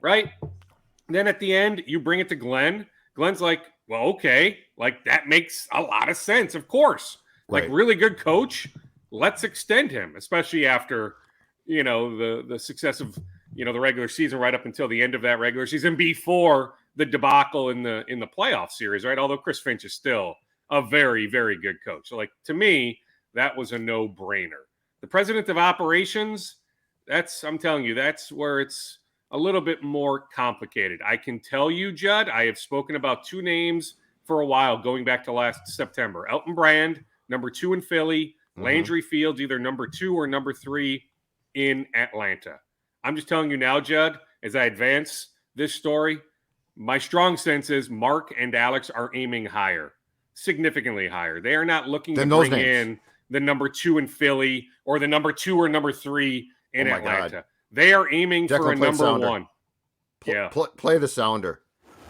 right? Then at the end, you bring it to Glenn. Glenn's like, well, okay, like that makes a lot of sense, of course. Like Right. really good coach, let's extend him, especially after, the success of, the regular season right up until the end of that regular season before the debacle in the playoff series, right? Although Chris Finch is still a very, very good coach. So like to me, that was a no-brainer. The president of operations, I'm telling you, that's where it's a little bit more complicated. I can tell you, Judd, I have spoken about two names for a while, going back to last September. Elton Brand, number 2 in Philly. Landry Fields, either number 2 or number 3 in Atlanta. I'm just telling you now, Judd, as I advance this story, my strong sense is Mark and Alex are aiming higher, significantly higher. They are not looking to bring in the number 2 in Philly or the number 2 or number 3 in Atlanta. God. They are aiming for a number 1. Play the sounder.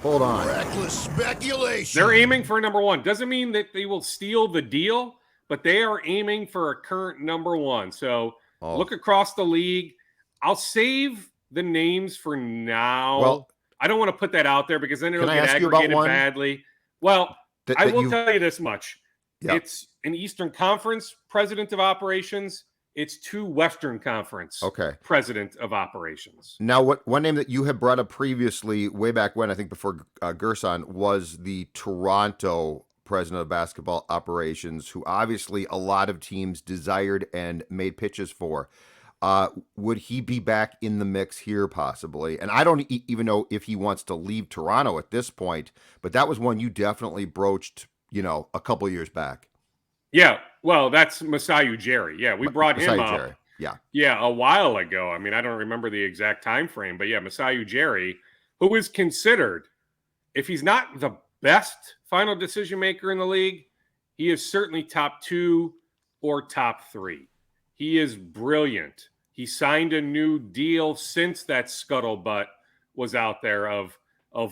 Hold on. Reckless speculation. They're aiming for a number 1. Doesn't mean that they will steal the deal, but they are aiming for a current number 1. So look across the league. I'll save the names for now. Well, I don't want to put that out there because then it'll get aggregated badly. Well, I will tell you this much. Yep. It's an Eastern Conference president of operations. It's 2 Western Conference president of operations. Now, one name that you had brought up previously, way back when, I think before Gerson, was the Toronto president of basketball operations, who obviously a lot of teams desired and made pitches for. Would he be back in the mix here possibly? And I don't even know if he wants to leave Toronto at this point, but that was one you definitely broached, a couple years back. Yeah, well, that's Masai Ujiri. Yeah, we brought him up. Ujiri. Yeah, a while ago. I mean, I don't remember the exact time frame, but yeah, Masai Ujiri, who is considered, if he's not the best final decision maker in the league, he is certainly top 2 or top 3. He is brilliant. He signed a new deal since that scuttlebutt was out there of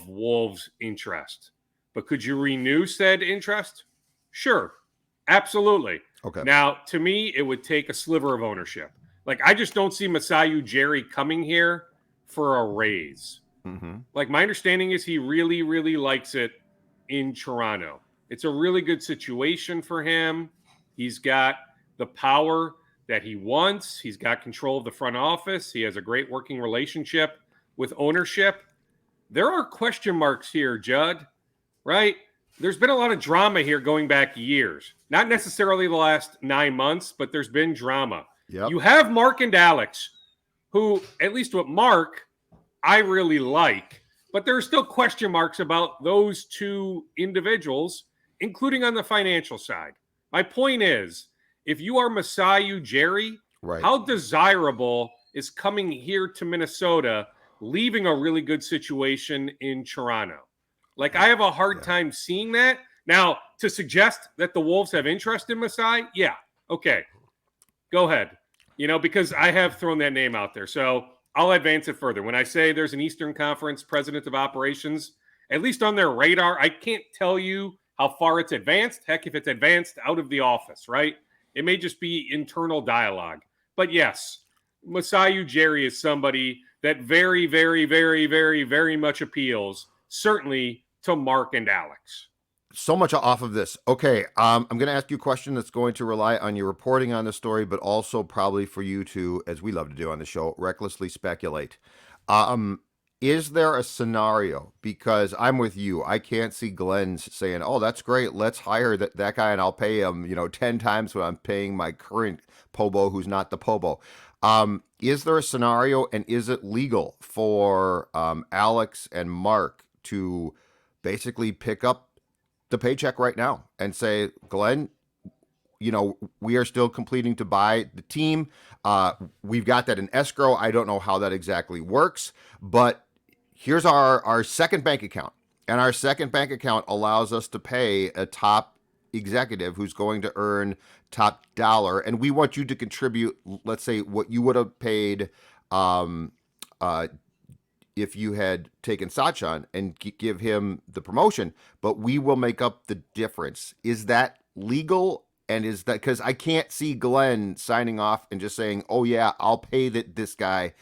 Wolves' interest. But could you renew said interest? Sure. Absolutely. Okay. Now, to me, it would take a sliver of ownership. Like, I just don't see Masai Ujiri coming here for a raise. Mm-hmm. Like, my understanding is he really, really likes it in Toronto. It's a really good situation for him. He's got the power that he wants. He's got control of the front office. He has a great working relationship with ownership. There are question marks here, Judd, right? There's been a lot of drama here going back years. Not necessarily the last 9 months, but there's been drama. Yep. You have Mark and Alex, who, at least with Mark, I really like. But there are still question marks about those 2 individuals, including on the financial side. My point is, if you are Masai Ujiri, how desirable is coming here to Minnesota, leaving a really good situation in Toronto? Like, I have a hard time seeing that. Now, to suggest that the Wolves have interest in Masai, okay. Go ahead. Because I have thrown that name out there. So I'll advance it further. When I say there's an Eastern Conference president of operations, at least on their radar, I can't tell you how far it's advanced. Heck, if it's advanced out of the office, right? It may just be internal dialogue. But yes, Masai Ujiri is somebody that very, very, very, very, very much appeals, certainly to Mark and Alex. So much off of this. Okay, I'm going to ask you a question that's going to rely on your reporting on the story, but also probably for you to, as we love to do on the show, recklessly speculate. Is there a scenario, because I'm with you, I can't see Glenn's saying, oh, that's great, let's hire that guy and I'll pay him 10 times what I'm paying my current Pobo who's not the Pobo. Is there a scenario, and is it legal for Alex and Mark to basically pick up the paycheck right now and say, Glenn, we are still completing to buy the team. We've got that in escrow. I don't know how that exactly works, but here's our second bank account. And our second bank account allows us to pay a top executive who's going to earn top dollar. And we want you to contribute, let's say, what you would have paid if you had taken Sachin and give him the promotion, but we will make up the difference. Is that legal? And is that, because I can't see Glenn signing off and just saying, oh yeah, I'll pay this guy,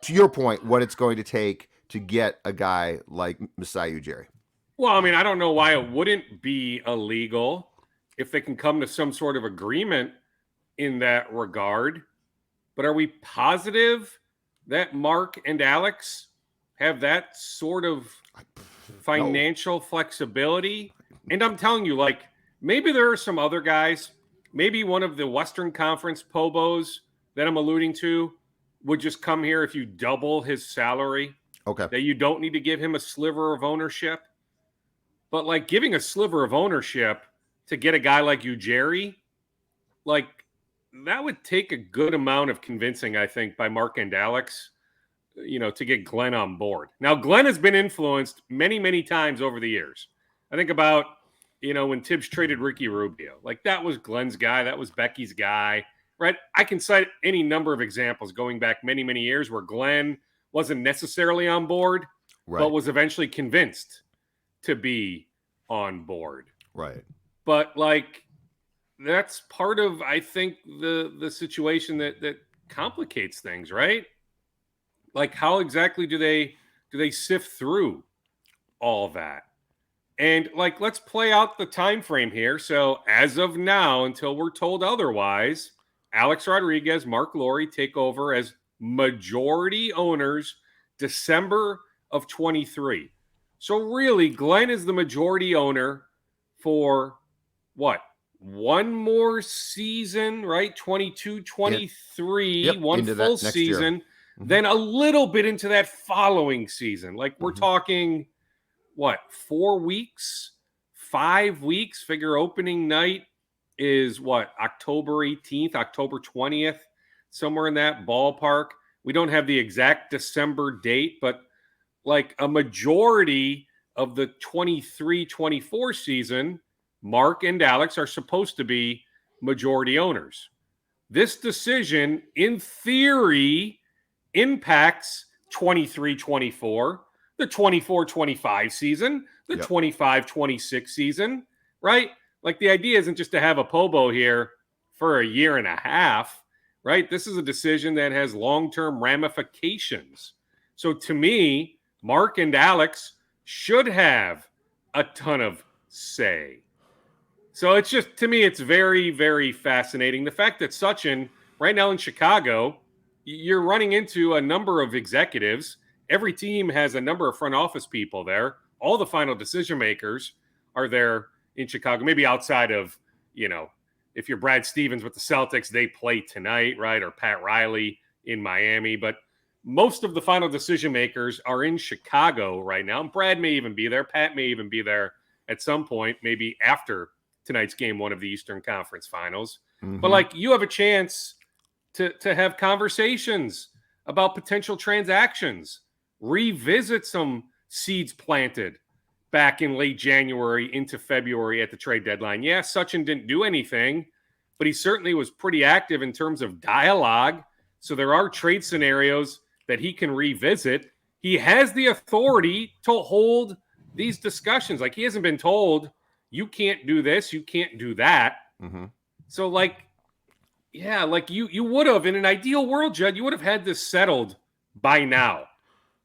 to your point, what it's going to take to get a guy like Masai Ujiri? Well, I mean, I don't know why it wouldn't be illegal if they can come to some sort of agreement in that regard. But are we positive that Mark and Alex have that sort of financial flexibility? And I'm telling you, like, maybe there are some other guys, maybe one of the Western Conference Pobos that I'm alluding to would just come here if you double his salary, Okay. that you don't need to give him a sliver of ownership. But like giving a sliver of ownership to get a guy like you, Jerry, like that would take a good amount of convincing, I think, by Mark and Alex, to get Glenn on board. Now, Glenn has been influenced many, many times over the years. I think about, when Tibbs traded Ricky Rubio, like that was Glenn's guy. That was Becky's guy, right? I can cite any number of examples going back many, many years where Glenn wasn't necessarily on board, but was eventually convinced to be on board. Right. But like, that's part of, I think, the situation that complicates things, right? Like, how exactly do they sift through all that? And like, let's play out the time frame here. So as of now, until we're told otherwise, Alex Rodriguez, Mark Lowry take over as majority owners December of 23. So really, Glenn is the majority owner for what? One more season, right? 22, 23, one full season, then a little bit into that following season. Like we're talking, what, 4 weeks, 5 weeks? Figure opening night is what, October 18th, October 20th, somewhere in that ballpark. We don't have the exact December date, but like a majority of the 23-24 season, Mark and Alex are supposed to be majority owners. This decision, in theory, impacts 23-24, the 24-25 season, the 25-26 season, right? Like the idea isn't just to have a Pobo here for a year and a half, right? This is a decision that has long-term ramifications. So to me, Mark and Alex should have a ton of say. So it's just, to me, it's very, very fascinating. The fact that Sachin, right now in Chicago, you're running into a number of executives. Every team has a number of front office people there. All the final decision makers are there in Chicago, maybe outside of, if you're Brad Stevens with the Celtics, they play tonight, right? Or Pat Riley in Miami. But most of the final decision makers are in Chicago right now. And Brad may even be there. Pat may even be there at some point, maybe after tonight's game one of the Eastern Conference Finals. But like, you have a chance to have conversations about potential transactions, revisit some seeds planted back in late January into February at the trade deadline. Yeah, Sachin didn't do anything, but he certainly was pretty active in terms of dialogue. So there are trade scenarios that he can revisit. He has the authority to hold these discussions. Like, he hasn't been told, you can't do this, you can't do that. So like, yeah, like you would have, in an ideal world, Judd, you would have had this settled by now.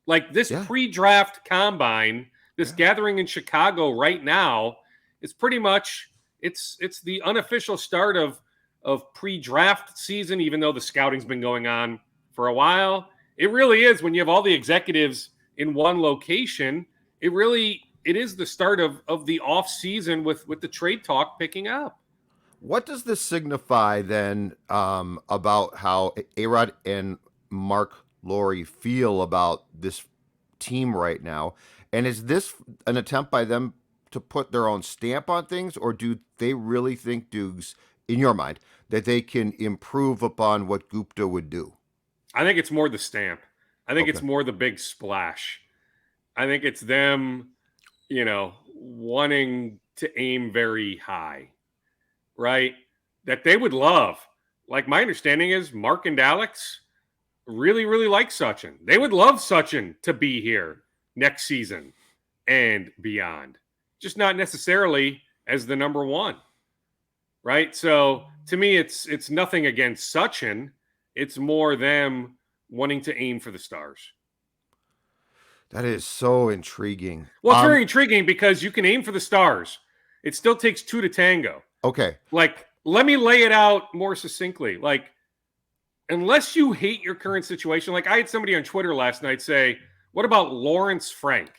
Like this pre-draft combine, this gathering in Chicago right now is pretty much, it's the unofficial start of pre-draft season, even though the scouting's been going on for a while. It really is, when you have all the executives in one location, it is the start of the off season with the trade talk picking up. What does this signify then about how A-Rod and Mark Lowry feel about this team right now? And is this an attempt by them to put their own stamp on things, or do they really think, Dukes, in your mind, that they can improve upon what Gupta would do? I think it's more the stamp. I think it's more the big splash. I think it's them, wanting to aim very high, right? That they would love. Like, my understanding is Mark and Alex really, really like Sachin. They would love Sachin to be here next season and beyond. Just not necessarily as the number one, right? So to me, it's nothing against Sachin. It's more them wanting to aim for the stars. That is so intriguing. Well, it's very intriguing because you can aim for the stars. It still takes two to tango. Okay. Like, let me lay it out more succinctly. Like, unless you hate your current situation, like I had somebody on Twitter last night say, what about Lawrence Frank?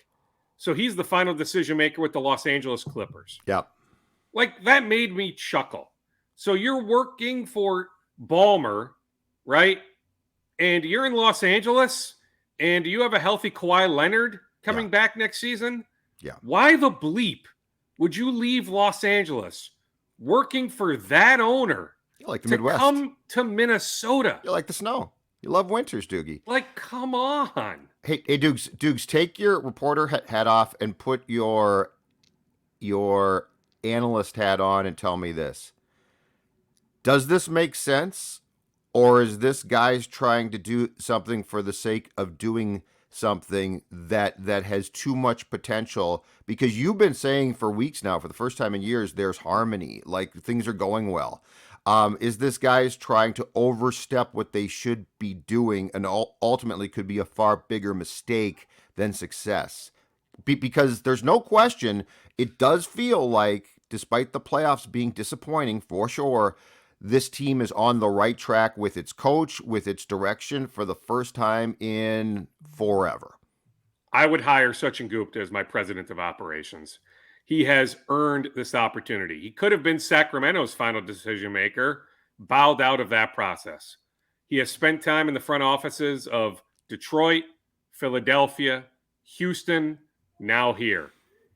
So he's the final decision maker with the Los Angeles Clippers. Yep. Like, that made me chuckle. So you're working for Ballmer, right? And you're in Los Angeles, and you have a healthy Kawhi Leonard coming back next season? Yeah. Why the bleep would you leave Los Angeles working for that owner You like the to Midwest. come to Minnesota? You like the snow. You love winters, Doogie. Like, come on. Hey, Dukes, take your reporter hat off and put your analyst hat on and tell me this. Does this make sense? Or is this guys trying to do something for the sake of doing something that has too much potential? Because you've been saying for weeks now, for the first time in years, there's harmony, like things are going well. Is this guys trying to overstep what they should be doing and ultimately could be a far bigger mistake than success? Because there's no question, it does feel like, despite the playoffs being disappointing for sure, this team is on the right track with its coach, with its direction for the first time in forever. I would hire Sachin Gupta as my president of operations. He has earned this opportunity. He could have been Sacramento's final decision maker, bowed out of that process. He has spent time in the front offices of Detroit, Philadelphia, Houston, now here.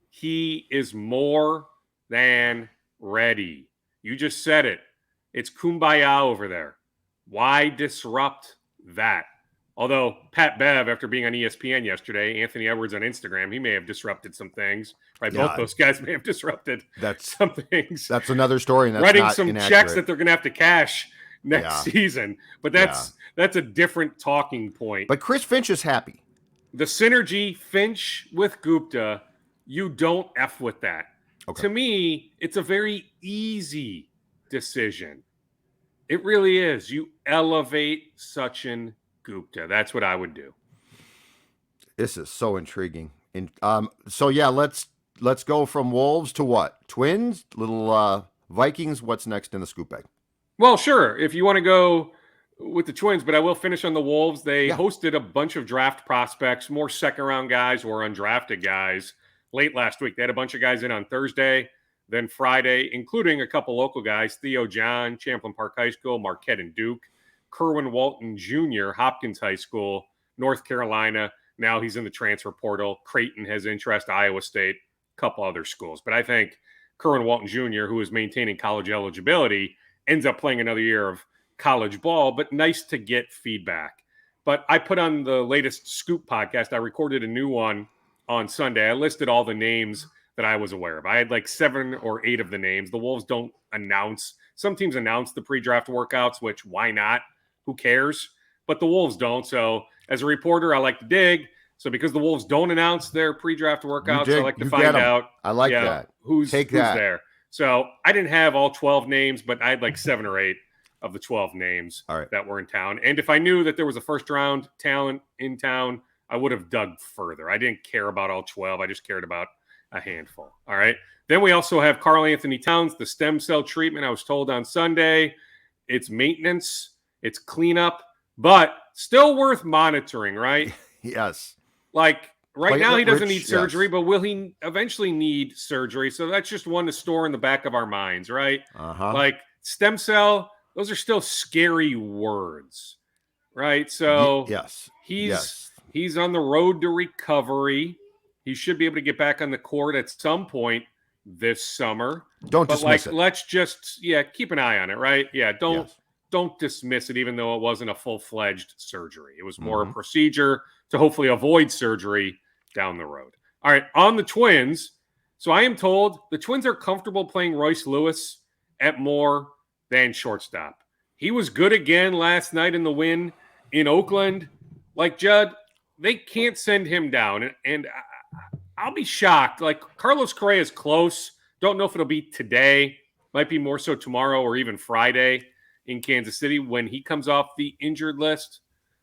He is more than ready. You just said it. It's kumbaya over there. Why disrupt that? Although Pat Bev, after being on ESPN yesterday, Anthony Edwards on Instagram, he may have disrupted some things. Right, Yeah. both those guys may have disrupted some things. That's another story. And that's writing not some inaccurate. checks that they're going to have to cash next season. But that's a different talking point. But Chris Finch is happy. The synergy Finch with Gupta, you don't F with that. Okay. To me, it's a very easy decision. It really is. You elevate Sachin Gupta. That's what I would do. This is so intriguing. And let's go from Wolves to what? Twins? Little Vikings? What's next in the scoop bag? Well, sure. If you want to go with the Twins, but I will finish on the Wolves. They hosted a bunch of draft prospects, more second-round guys or undrafted guys late last week. They had a bunch of guys in on Thursday, then Friday, including a couple local guys, Theo John, Champlain Park High School, Marquette and Duke, Kerwin Walton Jr., Hopkins High School, North Carolina. Now he's in the transfer portal. Creighton has interest, Iowa State, a couple other schools. But I think Kerwin Walton Jr., who is maintaining college eligibility, ends up playing another year of college ball, but nice to get feedback. But I put on the latest Scoop podcast, I recorded a new one on Sunday. I listed all the names that I was aware of. I had like 7 or 8 of the names. The Wolves don't announce. Some teams announce the pre-draft workouts, which why not? Who cares? But the Wolves don't. So as a reporter, I like to dig. So because the Wolves don't announce their pre-draft workouts, I like to find out. I like that. Who's there. So I didn't have all 12 names, but I had like 7 or 8 of the 12 names that were in town. And if I knew that there was a first-round talent in town, I would have dug further. I didn't care about all 12. I just cared about a handful. All right. Then we also have Karl Anthony Towns, the stem cell treatment. I was told on Sunday, it's maintenance, it's cleanup, but still worth monitoring, right? Yes. Like right now he doesn't need surgery, but will he eventually need surgery? So that's just one to store in the back of our minds, right? Like stem cell, those are still scary words, right? So he's on the road to recovery. He should be able to get back on the court at some point this summer. Don't dismiss it. Let's just keep an eye on it, right? Yeah, don't dismiss it, even though it wasn't a full-fledged surgery. It was more a procedure to hopefully avoid surgery down the road. All right, on the Twins. So I am told the Twins are comfortable playing Royce Lewis at more than shortstop. He was good again last night in the win in Oakland. Like, Judd, they can't send him down. And I'll be shocked. Like, Carlos Correa is close. Don't know if it'll be today. Might be more so tomorrow or even Friday in Kansas City when he comes off the injured list.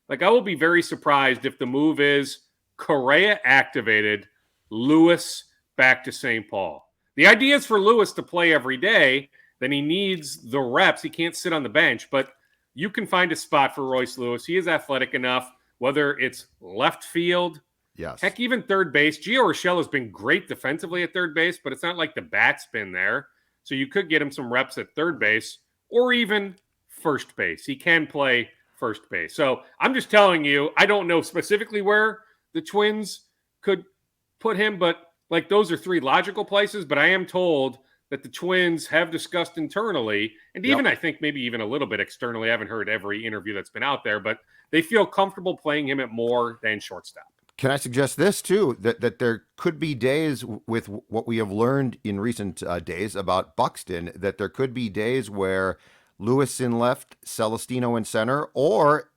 Like, I will be very surprised if the move is Correa activated, Lewis back to St. Paul. The idea is for Lewis to play every day. Then he needs the reps. He can't sit on the bench, but you can find a spot for Royce Lewis. He is athletic enough, whether it's left field, Yes. heck, even third base. Gio Urshela has been great defensively at third base, but it's not like the bat's been there. So you could get him some reps at third base or even first base. He can play first base. So I'm just telling you, I don't know specifically where the Twins could put him, but like those are three logical places. But I am told that the Twins have discussed internally, and even I think maybe even a little bit externally. I haven't heard every interview that's been out there, but they feel comfortable playing him at more than shortstop. Can I suggest this too, that there could be days with what we have learned in recent days about Buxton, that there could be days where Lewis in left, Celestino in center, or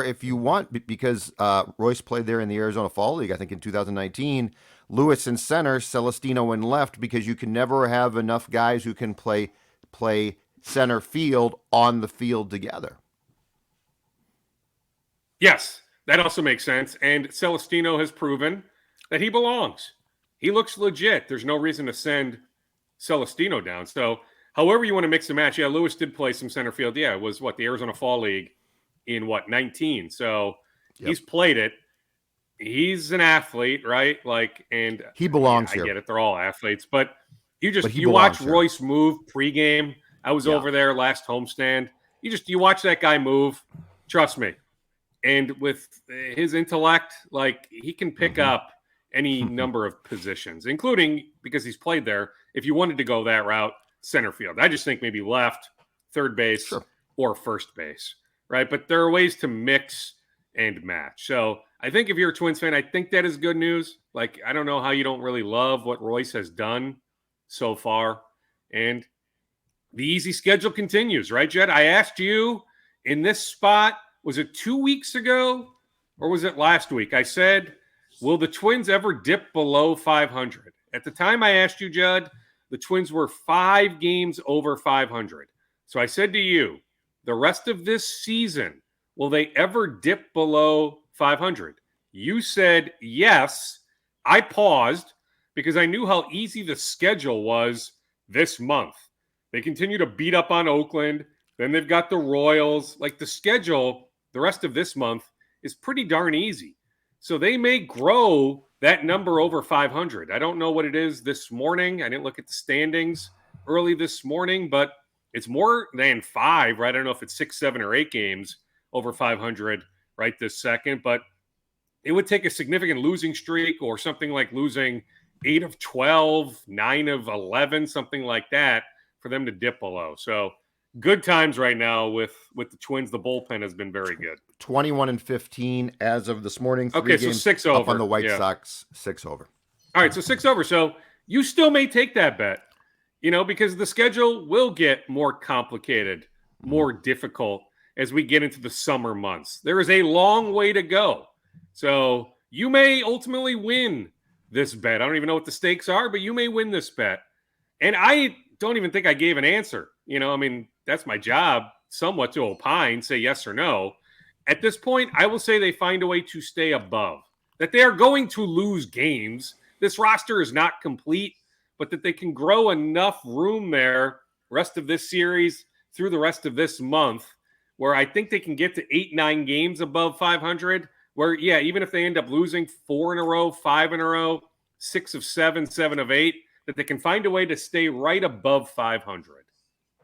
if you want, because Royce played there in the Arizona Fall League, I think in 2019, Lewis in center, Celestino in left, because you can never have enough guys who can play center field on the field together. Yes, that also makes sense. And Celestino has proven that he belongs. He looks legit. There's no reason to send Celestino down. So however you want to mix and match. Yeah, Lewis did play some center field. Yeah, it was the Arizona Fall League in 19. So he's played it. He's an athlete, right? And he belongs here. I get it. They're all athletes. But you watch Royce move pregame. I was over there last homestand. You watch that guy move. Trust me. And with his intellect, he can pick up any number of positions, including, because he's played there, if you wanted to go that route, center field. I just think maybe left, third base, or first base, right? But there are ways to mix and match. So I think if you're a Twins fan, I think that is good news. I don't know how you don't really love what Royce has done so far. And the easy schedule continues, right, Jed? I asked you in this spot, was it 2 weeks ago or was it last week? I said, will the Twins ever dip below 500? At the time I asked you, Judd, the Twins were 5 games over 500. So I said to you, the rest of this season, will they ever dip below 500? You said yes. I paused because I knew how easy the schedule was this month. They continue to beat up on Oakland. Then they've got the Royals. The schedule, the rest of this month is pretty darn easy. So they may grow that number over 500. I don't know what it is this morning. I didn't look at the standings early this morning, but it's more than 5, right? I don't know if it's 6, 7, or 8 games over 500 right this second, but it would take a significant losing streak or something like losing 8 of 12, 9 of 11, something like that for them to dip below. So good times right now with the Twins. The bullpen has been very good. 21-15 as of this morning. Okay, so 6 over. Up on the White Sox, 6 over. All right, so 6 over. So you still may take that bet, because the schedule will get more complicated, more difficult as we get into the summer months. There is a long way to go. So you may ultimately win this bet. I don't even know what the stakes are, but you may win this bet. And I don't even think I gave an answer. That's my job somewhat to opine, say yes or no. At this point, I will say they find a way to stay above, that they are going to lose games. This roster is not complete, but that they can grow enough room there rest of this series through the rest of this month, where I think they can get to 8, 9 games above 500, where, even if they end up losing 4 in a row, 5 in a row, 6 of 7, 7 of 8, that they can find a way to stay right above 500.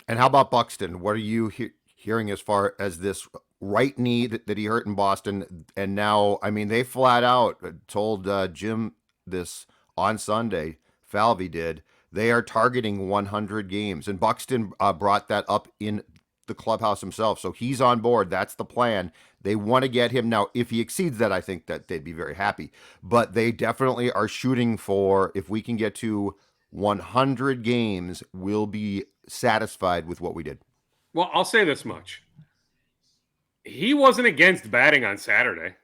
And how about Buxton? What are you hearing as far as this right knee that he hurt in Boston? And now, they flat out told Jim this on Sunday, Falvey did, they are targeting 100 games. And Buxton brought that up in the clubhouse himself. So he's on board. That's the plan. They want to get him. Now, if he exceeds that, I think that they'd be very happy. But they definitely are shooting for, if we can get to 100 games, we'll be satisfied with what we did. Well, I'll say this much. He wasn't against batting on Saturday.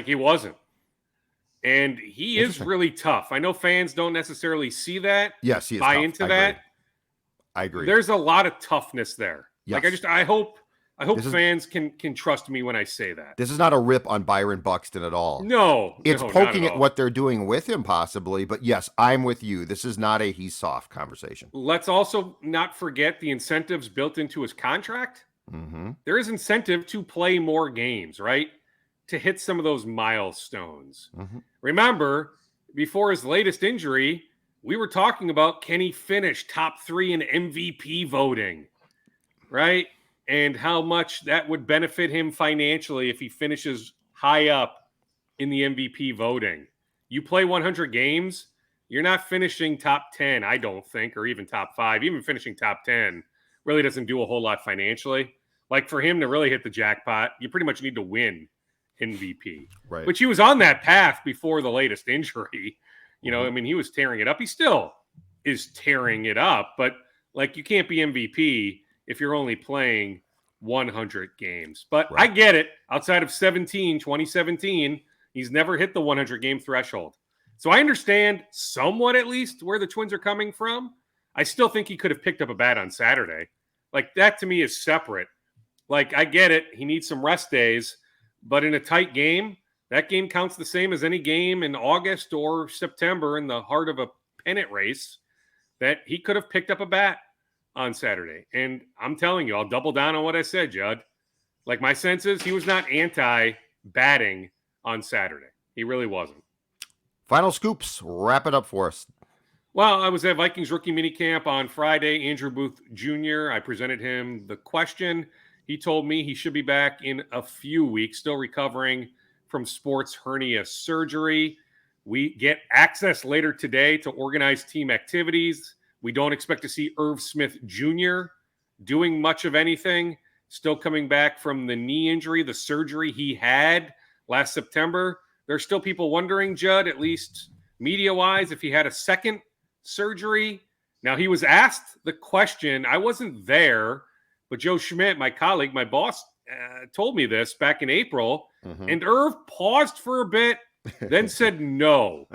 He wasn't. And he is really tough. I know fans don't necessarily see that. Yes, he is buy tough. into that. I agree. There's a lot of toughness there. Yes. I hope I hope fans can trust me when I say that. This is not a rip on Byron Buxton at all. No, it's not poking at at what they're doing with him possibly, but yes, I'm with you. This is not a he's soft conversation. Let's also not forget the incentives built into his contract. Mm-hmm. There is incentive to play more games, right? To hit some of those milestones. Mm-hmm. Remember, before his latest injury, we were talking about can he finish top 3 in MVP voting, right? And how much that would benefit him financially if he finishes high up in the MVP voting. You play 100 games, you're not finishing top 10, I don't think, or even top 5. Even finishing top 10 really doesn't do a whole lot financially. Like for him to really hit the jackpot, you pretty much need to win MVP. Right. Which he was on that path before the latest injury. You know, I mean, he was tearing it up. He still is tearing it up, but like you can't be MVP if you're only playing 100 games. But I get it. Outside of 2017, he's never hit the 100 game threshold. So I understand somewhat at least where the Twins are coming from. I still think he could have picked up a bat on Saturday. Like that to me is separate. Like I get it. He needs some rest days, but in a tight game, that game counts the same as any game in August or September in the heart of a pennant race that he could have picked up a bat on Saturday. And I'm telling you, I'll double down on what I said, Judd. Like my sense is he was not anti-batting on Saturday. He really wasn't. Final scoops. Wrap it up for us. Well, I was at Vikings rookie minicamp on Friday. Andrew Booth Jr., I presented him the question. He told me he should be back in a few weeks, still recovering from sports hernia surgery. We get access later today to organize team activities. We don't expect to see Irv Smith Jr. doing much of anything. Still coming back from the knee injury, the surgery he had last September. There's still people wondering, Judd, at least media-wise, if he had a second surgery. Now, he was asked the question. I wasn't there, but Joe Schmidt, my colleague, my boss, told me this back in April. And Irv paused for a bit, then said no.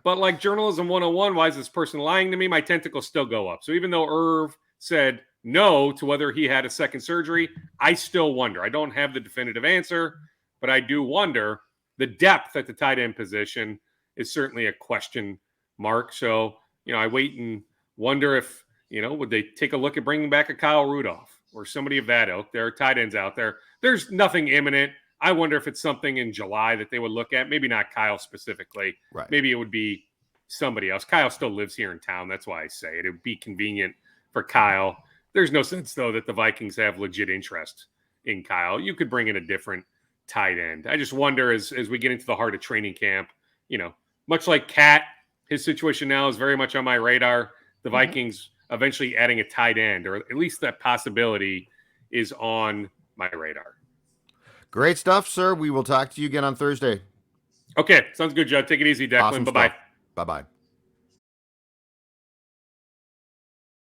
But like journalism 101, why is this person lying to me? My tentacles still go up. So even though Irv said no to whether he had a second surgery, I still wonder. I don't have the definitive answer, but I do wonder. The depth at the tight end position is certainly a question mark. So, you know, I wait and wonder if, you know, would they take a look at bringing back a Kyle Rudolph or somebody of that ilk? There are tight ends out there. There's nothing imminent. I wonder if it's something in July that they would look at. Maybe not Kyle specifically. Right. Maybe it would be somebody else. Kyle still lives here in town. That's why I say it. It would be convenient for Kyle. There's no sense, though, that the Vikings have legit interest in Kyle. You could bring in a different tight end. I just wonder as we get into the heart of training camp, you know, much like Cat, his situation now is very much on my radar. The Vikings eventually adding a tight end, or at least that possibility is on my radar. Great stuff, sir. We will talk to you again on Thursday. Okay. Sounds good, Judd. Take it easy, Declan. Awesome Bye-bye. stuff. Bye-bye.